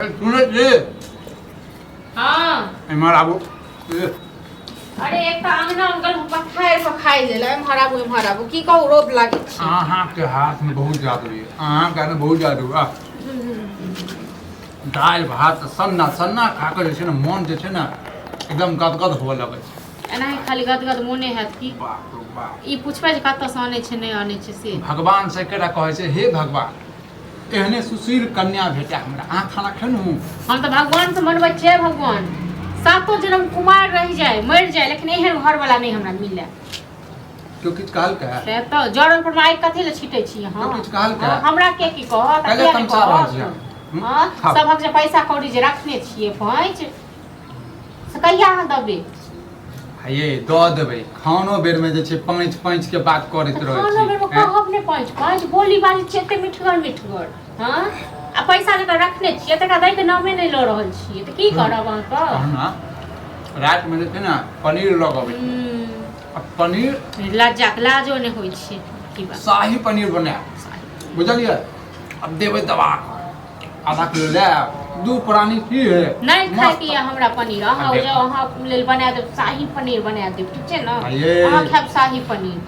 सूरज रे हाँ इमर आबू अरे एक अंगना अंगल पखाई लेला इमहर आबू की कहू रोप लागे छी अहाँ के हाथ में बहुत जादू है अहाँ के हाथ में बहुत जादू आ दाल भात सन्ना सन्ना खा कर जे छै न मन जे छै न एकदम गदगद होवे लगे छै एनाही खाली गदगद मोने हैत की बाप रे बाप ई पुछबै जे कतऽ से आनै छै नहीं आनै छै से भगवान से केरा कहै छै हे भगवान एहने सुशील कन्या भेटा हमरा अहाँ खाना खेनु हम तो भगवान से मनबै छियै भगवान सातो जन्म कुमार रह जाए मर जाए लेकिन एहन घर वाला नहीं हमरा मिले क्यों किछ कहल के से तो जरन पर माइक कथि ले छिटै छी हां किछ कहल के हमरा के की कहत पहले तमसा रहल छी हां सबक जे पैसा कौड़ी जे रखने छियै पैंच से कहिया अहाँ दबे ये द देबै खानो बेर में जे छै पाँच पाँच के बात करैत रहै छी खानो बेर में कहब ने पाँच पाँच बोली बाली छै एते मिठगर हां आ पैसा लेकर रखने छियै तकरा दै के नामे नहीं ल रहल छियै त की करब अहाँ त ना रात में जे छै न पनीर लगबै अब पनीर लज्जा के लाजो नहीं होई छै की बात शाही पनीर बनाए बुझलिए अब देबै दबा आधा किलो ले दू प्राणी की है नहीं खाए के हमरा पनीर अहाँ जो अहाँ लेल बना देब शाही पनीर बना देब ठीक छै न अहाँ खाब शाही पनीर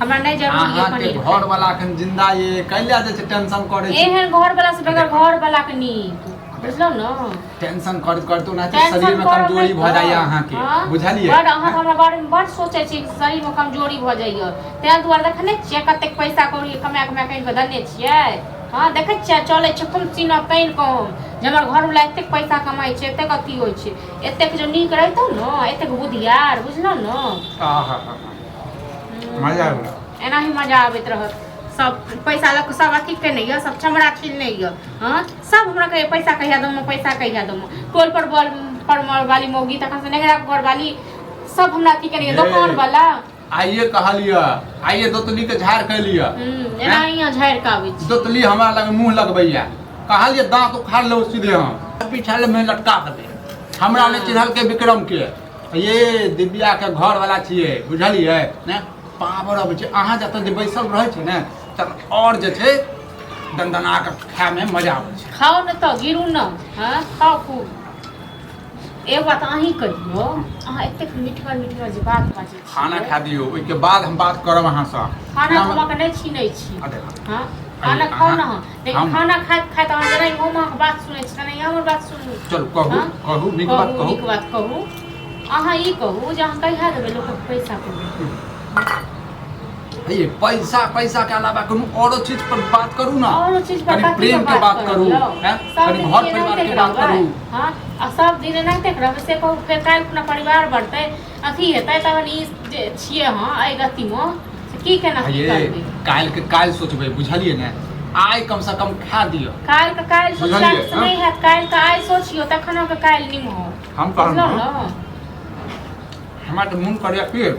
हमरा नहीं जरूरी है पनीर घर वाला खन जिंदा ये कैला जे छै टेंशन करे छै एहन घर वाला से बगैर घर वाला के नीक बुझलौ न टेंशन करतो ना शरीर में कमजोरी भ जाय अहाँ के बुझलिए बड़ अहाँ हमरा बारे में बड़ सोचै छी शरीर में कमजोरी भ जाइए तें दुआरे देखने छियै कतेक पैसा कौड़ी कमा कहीं के देने छियै हां देखै छियै चलै छै कोन सीना तैन कम जे हमर घर वाला एतेक पैसा कमाई छै एतेक अथी होय छै एतेक जो नीक रहतौ न एतेक बुधियार बुझलौ न आहा मजा आबे एना ही मजा आबैत रहत सब पैसा लक सब अथी के नहीं है सब चमड़ा छीन नहीं है हां सब हमरा कहे पैसा कहिया दम टोल पर वाली मौगी तखन से नेगरा घर वाली सब हमरा अथी के दुकान वाला आइए कहलिए आइए दोतली के झाड़ के लिया एना यहाँ झाड़ के आबै छी दोतली हमरा लग मुंह लगबैया कहलिए दांत उखाड़ लो सीधे हम पिछाले में लटका देबे हमरा ने चिन्हल के विक्रम के ये दिव्या के घर वाला छिए बुझलिए ने पावर अब छै अहाँ जत जे बैसल रहै छै ने त और जे छै दंदना के खाए में मजा आबै छै खाओ न त गिरू न हां खाओ खूब एक बात अहीं कहियो अहाँ एतेक मिठगर जे बात बाजै छी खाना खा दियो ओइ के बाद हम बात करब अहाँ से खाना हम के नहीं छीनै छी हां खाना खाओ न लेकिन खाना खाइत अहाँ जरा हम अहाँ बात सुनै छी नहीं हमर बात सुनू चल कहू नीक बात कहू अहाँ ई कहू जे अहाँ कहिया देबै लोक पैसा को ये पैसा के अलावा कोनो औरो चीज पर बात करू ना औरो चीज पर प्रेम के बात करू हैं कनी घर परिवार के बात करू हां आ सब दिन नहीं देख रहब से कहू फेर काल अपना परिवार बढ़तै अथी हेतै तहन ई जे छियै हां एई गति में से की केना करबै काल के काल सोचबै बुझलिए ने आइ कम से कम खा दियो काल के काल सोचला से नहीं हैत काल के आइ सोचियो तखन के काल निमहो हम कहलौ न हमरा त मन करया कि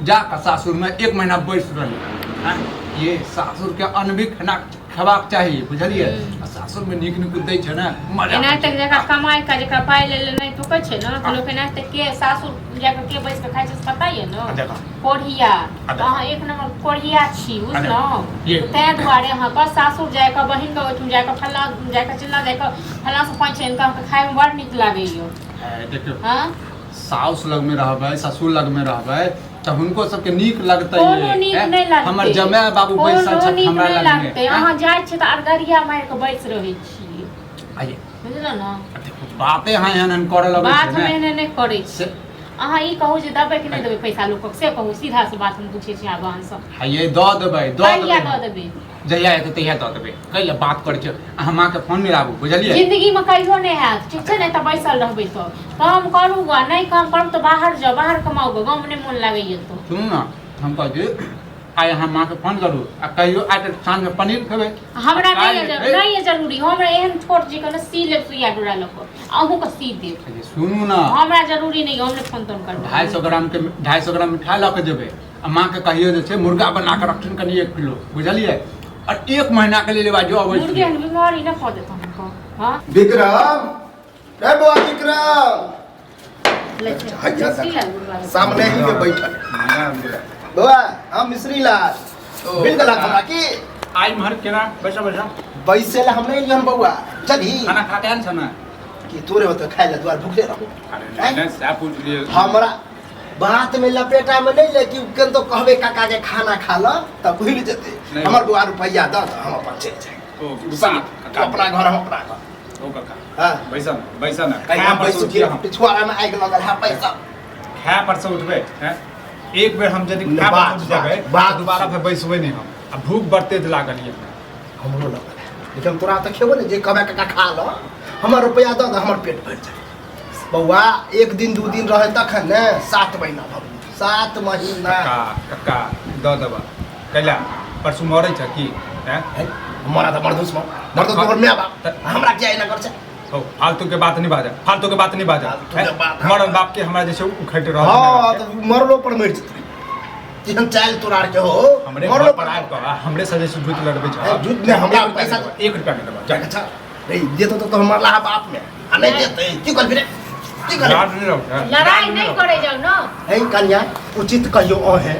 जा का सासुर में 1 महीना बैस रही हैं ये सासुर के अनबी खाना खबाक चाहिए बुझलिए सासुर में नीक दै छै ना मजा एना तक जका कमाई का जका पाई ले नहीं ठोकै छै ना तो लोग एना तक के सासुर जाके के बैस के खाइ छै पता है ना कोढ़िया अहाँ एक नंबर कोढ़िया छी बुझलौ तै दुआरे अहाँ का सासुर जाय के बहिन के ओठम जाय के फल्ला जाय के चिल्ला जाय के फल्ला से पाँच इनका खाए में बड़ नीक लागैयो देखियो हां साउस लग में रहबै ससुर लग में रहबै त हुनको सबके नीक लगतै हमर जमाय बाबू बैसल छै हमरा लग में अहाँ जाय छै त अरगरिया मार के बैस रहै छी आइए बुझलौ न बाते हां एहन करऽ लगै छै बात में एहन नहीं करै छै अहाँ ई कहू जे दबै कि नहीं देबै पैसा लोक से कहू सीधा से बात हम पूछै छी आब अहाँ सब हां द देबै जहिया हेतै तहिया द देबै कैले बात करै छै अहाँ मां के फोन मिलाबू बुझलिए जिंदगी में कहियो नहीं हैत ठीक छै ने त बैसल रहबै त काम करू गा नहीं काम करू त बाहर जाओ बाहर कमाओ गा गांव में नहीं मन लागैया तो सुनू ना हम कहै आइ अहाँ मां के फोन करू आ कहियो आइ त साँझ में पनीर खेबै हमरा नहीं है जरूरी हमरा एहन छोट जी के सी ले सुइया डोरा लको अहू के सी देब सुनू ना हमरा जरूरी नहीं हमने फोन तोन कर 250 ग्राम मिठाई ल के देबै आ मां के कहियो जे छै मुर्गा बना के रखथिन कनी 1 किलो बुझलिए और 1 महीना के लिए लेवा जो अबै मुर्गे हन बीमारी न ख देत हमको हां विक्रम रे बुआ विक्रम सामने ही के बैठल बुआ हम मिश्री लाल बिल गला हमरा की आई महर केना बैठा पैसे ला हम नहीं लियन बउआ चली खाना खा के आन छ ना कि तोरे होत खाए ला द्वार भूखे रहू अरे नहीं से पूछ लिए हमरा बात में लपेटा में नहीं ले कि केन तो कहबे काका के खाना खा ल त भूल जते हमर बुआ रुपया द हम अपन चल जाए ओ तू अपना घर हम अपना घर ओ काका हां बैसा ना खाए पैसे के पिछवाड़ा में आइग लगल है पैसा खाए पर से उठबे हैं एक बेर हम यदि खाए पर उठ जाबे दोबारा फिर बैसबे नहीं हम अब भूख बढ़ते लागल ये हमरो लगल है लेकिन तोरा त खेबो ने जे कहबे काका खा ल हमर रुपया द हमर पेट भर जाए बउआ एक दिन दू दिन रहे तखन ने 7 महीना भ 7 महीना काका द दबा कैला परसु मरै छ की हैं हमारा तो मर्दूस तोहर मैं बाप हमरा क्या ना कर ओ फालतू के बात नहीं बाजा मरल बाप के हमरा जैसे उखट रह हां तो मरलो पर मर जते हम चाल तोरार के हो मरलो पर आब का हमरे सजे से झूठ लड़बे छ झूठ ने हमरा पैसा 1 रुपया नहीं देबा जा अच्छा नहीं देतो तो हमर ला बाप में आ नहीं देते की कर फिर की कर लड़ाई नहीं करे जाओ ना है कन्या उचित कहियो ओ है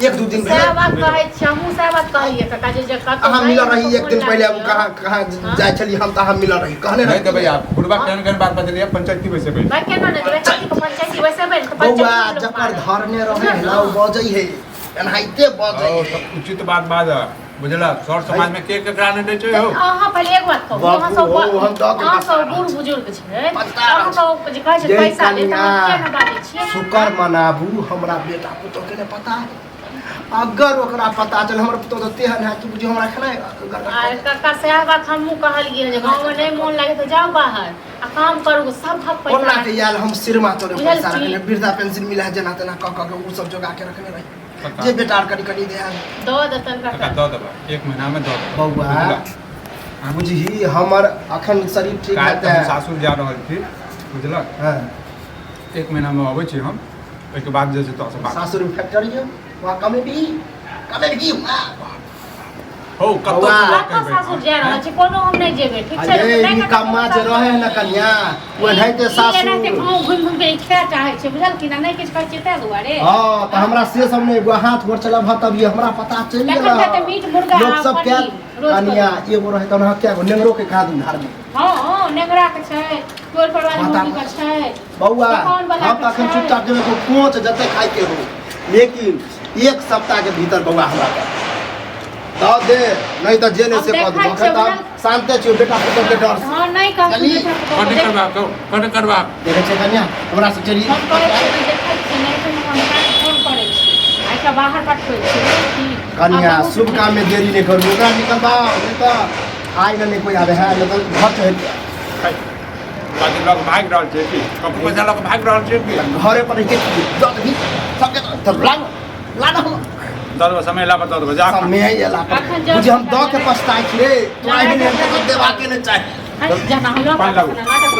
एक दो दिन बात कहे छमु से बात कहिए काका जे कहां मिल रही एक दिन पहले हम कहां जाय चली हम त हम मिल रही कहने नहीं देबे आप बुढ़वा केन बात बदलिए पंचायती वैसे भाई बात केना नहीं देबे काकी पंचायती वैसे भाई तो बउआ जकर धरने रहे लाउ बजई है एनहाइते बजई है उचित बात बाजा बुझला सर समाज में के केकरा ने दे छै हो हां पहले एक बात कहू हम सब बूढ़ बुजुर्ग छै हम सब जे कहै छै पैसा ले त के न बाटे छी शुक्र मनाबू हमरा बेटा पुतो के ने पता है अगर ओकरा पता चल हमर पुतो तो तेहन है कि बुझी हमरा खाना काका से बात हमहु कहलिए जे गांव में नहीं मन लागे तो जाओ बाहर आ काम करू सब हक पैसा ओला के यार हम सिरमा तोरे पैसा रखने वृद्धा पेंशन मिला है जना तना क के उ सब जोगा के रखने रही जे बेटार करी करी दे दो दतन काका दो दबा 1 महीना में दो बउआ बुझी हमर अखन शरीर ठीक है सासुर जा रहल थी बुझला हां 1 महीना में आबै छी हम ओइ के बाद जे से तो से बात सासुर फैक्ट्री है वहां कमे भी हो कतो सासुर जा रहल छी कोनो हम नहीं जेबे ठीक छै अरे निकम्मा जे रहे न कन्या ओ नहिते सासुर एनाते घूम घूम के खा चाहे छै बुझल कि नहीं किछ कहै छै त दुआरे हां त हमरा से सब नहीं एगो हाथ गोर चलब तब ये हमरा पता चल गेल देखत त मीट मुर्गा लोग सब क्या कन्या एगो रहे त न क्या नेंगरो के खा दूं धार में हां नेंगरा के छै तोर परवार मुर्गी के छै बउआ हम त अखन चुपचाप जेबे को कोच जते खाइ के हो लेकिन एक सप्ताह के भीतर बउआ हमरा दो दे नहीं तो जेने से कह दो खत शांते छियो बेटा पुतो के डर हां नहीं कहू कने करबा देखे छै कन्या हमरा से चली हम कहै छी देखै छी नहीं तो हम फोन करै छी आइ का बाहर पठै छी कन्या शुभ काम में देरी नहीं करू ओकरा निकलबा नहीं तो आइ नहीं कोई आवे है नहीं तो घर चढ़ बाकी लोग भाग रहल छै कि कपू पैसा लोग भाग रहल छै कि घरे पर के दत भी सबके तो लाना हो दो समय ला बता दो जा समय ये ला मुझे हम दो के पछताई रे तोरा ही नहीं देवा के नहीं चाहे जना हम लोग